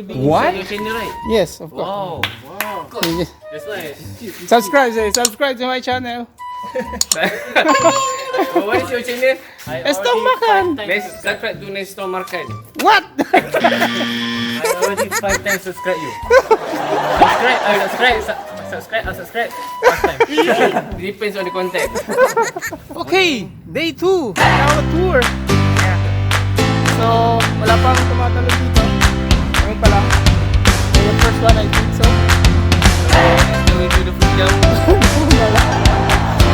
What? Yes, of course. Wow. That's nice. Subscribe to my channel. What is your channel? Estong makan. Let's subscribe to Nestor Market. What? I already 5 times subscribe you. Subscribe. Last time. Depends on the content. Okay, day 2. Now a tour. So, wala pang tumatalon dito. Ngayon pala. The first one I think so. Let's go into the freedom.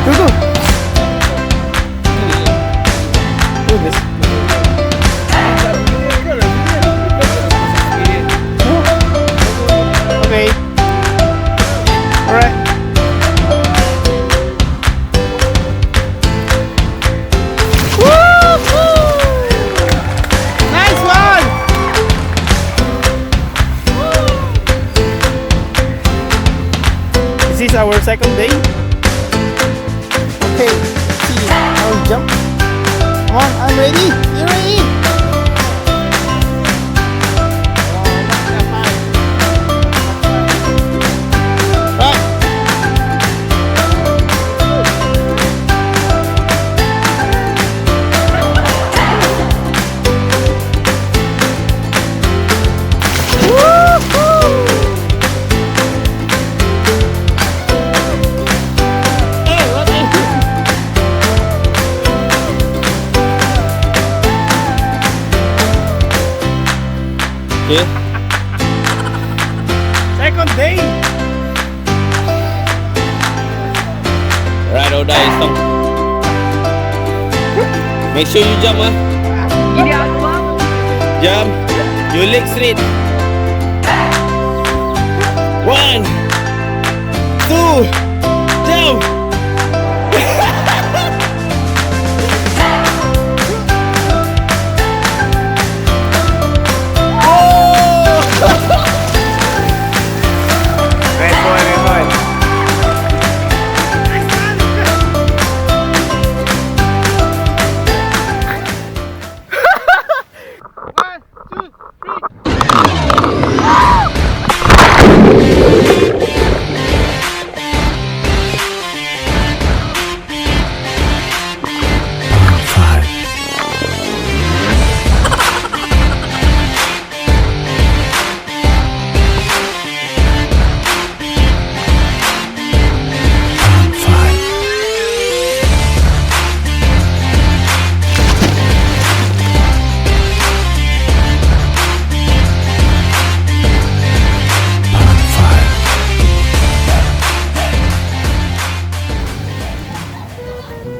Go. Do this. Okay. Alright. Nice one! This is our second day. Okay, see, now we jump. Come on, I'm ready. You ready? Right. Okay. Second day. Right, or die, stop. Make sure you jump, ah. Jump. Your legs straight. 1, 2, jump.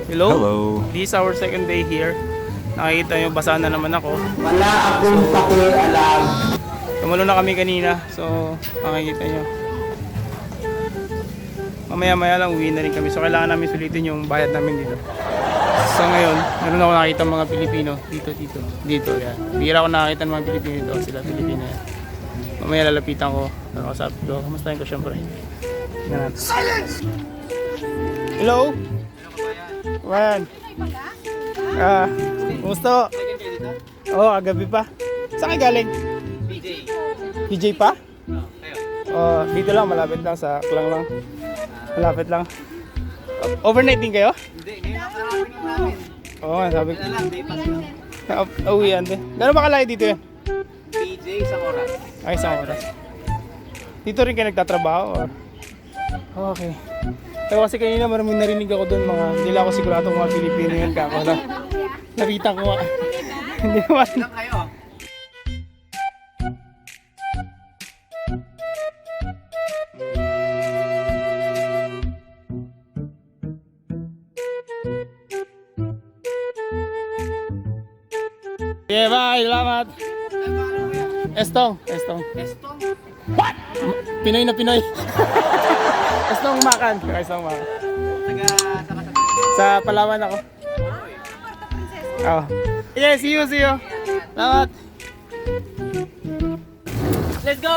Hello. This is our second day here. Nakikita nyo, basa na naman ako. Wala akong pakialam. Tumalo na kami kanina. So, makikita nyo. Mamaya-maya lang uwi na rin kami. So, kailangan namin sulitin yung bayad namin dito. So, ngayon, meron ako nakita mga Pilipino. Dito, yan. Bihira ako nakakita ng mga Pilipino dito. Sila Pilipino yan. Mamaya lalapitan ko. Nakasapit ko. Kamustahin ko syempre. Tingnan natin. Silence! Hello? Wan. Kumusta? Oo, agabi pa. Saan kayo galing? PJ pa? Dito lang, malapit lang sa Klang lang. Malapit lang. Overnight din kayo? Hindi, ngayon nakarating namin. Oo nga, sabi ko. Lang, day pass lang. Uwian din. Gano'n ba kalayo dito yan? PJ, isang oras. Ay, isang oras. Dito rin kayo nagtatrabaho? Or? Okay. Pero kasi kanina maraming narinig ako doon, hindi lang ako sigurado mga Pilipino yun kako na. Nakita ko nga. Hindi naman. Ilan kayo? Yeah, bye. Salamat. Estong. Estong? What? Pinoy na Pinoy. Estong makan. Estong makan. Sa Palawan ako. Oh. Yeah, see you. Salamat. Let's go!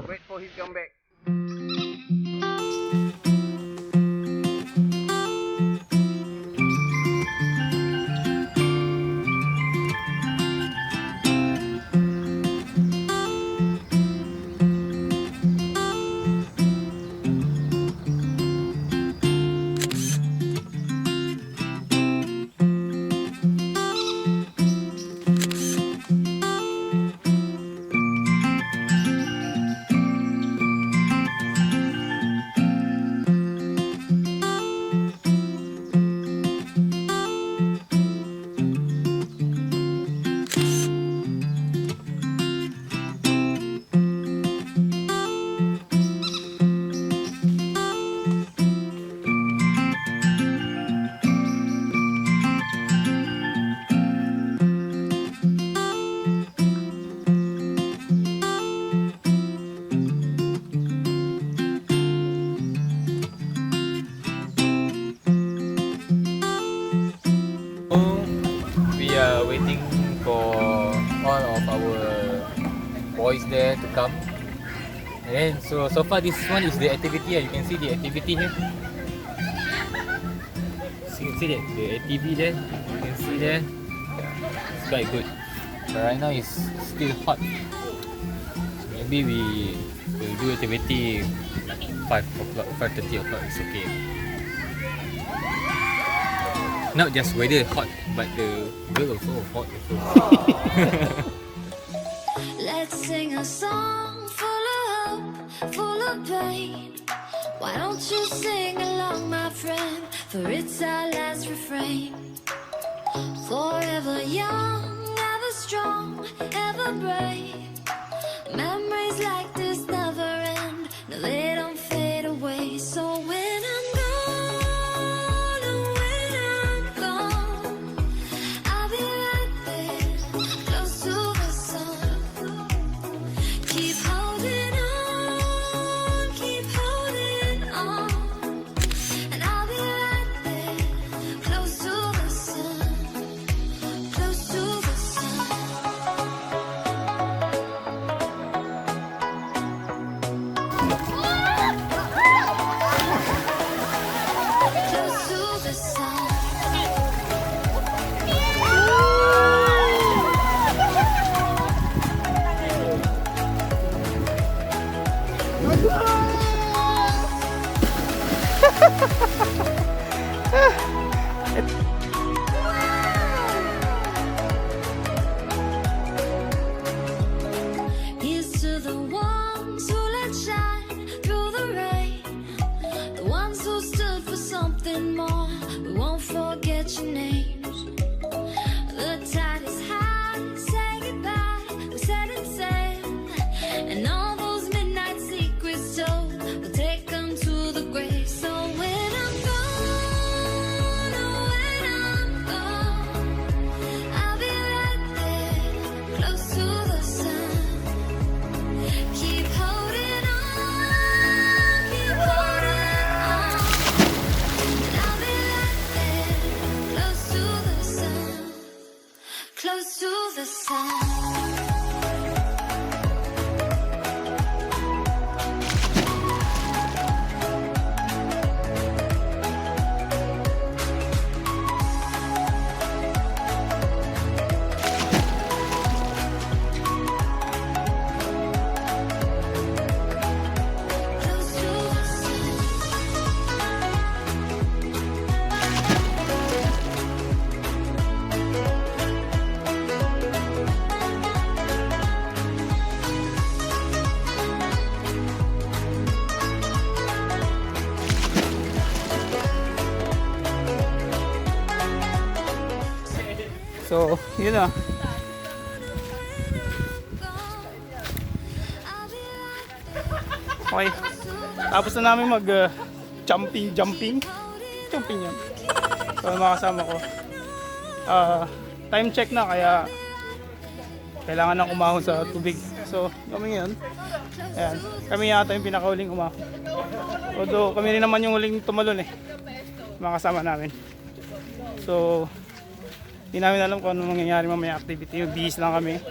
Wait for his comeback. We are waiting for all of our boys there to come. And then so far this one is the activity. You can see the activity here. So you can see that the activity there. You can see there. Yeah, it's quite good. But right now it's still hot. So maybe we will do activity 5 o'clock, 5:30 o'clock. It's okay. Not just weather hot, but the girl also hot also. Let's sing a song full of hope, full of pain. Why don't you sing along, my friend? For it's our last refrain. Forever young, ever strong, ever brave. Memories like this never end. No, they don't fade away. So when I'm gone, oh, when I'm gone, I'll be right there, close to the sun. Keep holding on, keep holding on, and I'll be right there, close to the sun, close to the sun. Close to the sun. Here's to the ones who let shine through the rain, the ones who stood for something more. We won't forget your names. The tide is high, say goodbye, we're setting sail, and all those midnight secrets told, we'll take them to the grave. So when I'm gone, oh, when I'm gone, I'll be right there, close to the sun. Keep holding on, keep holding on, and I'll be right there, close to the sun, close to the sun. Close to the sun. So, yun na. Okay. Tapos na namin mag jumping yan. So, mga kasama ko. Time check na, kaya kailangan nang umahon sa tubig. So, kami ngayon. Ayan. Kami yata yung pinakauling umahon. Although, kami rin naman yung huling tumalon eh. Mga kasama namin. So, Hindi namin alam kung ano mangyayari mamaya activity. Bihis lang kami.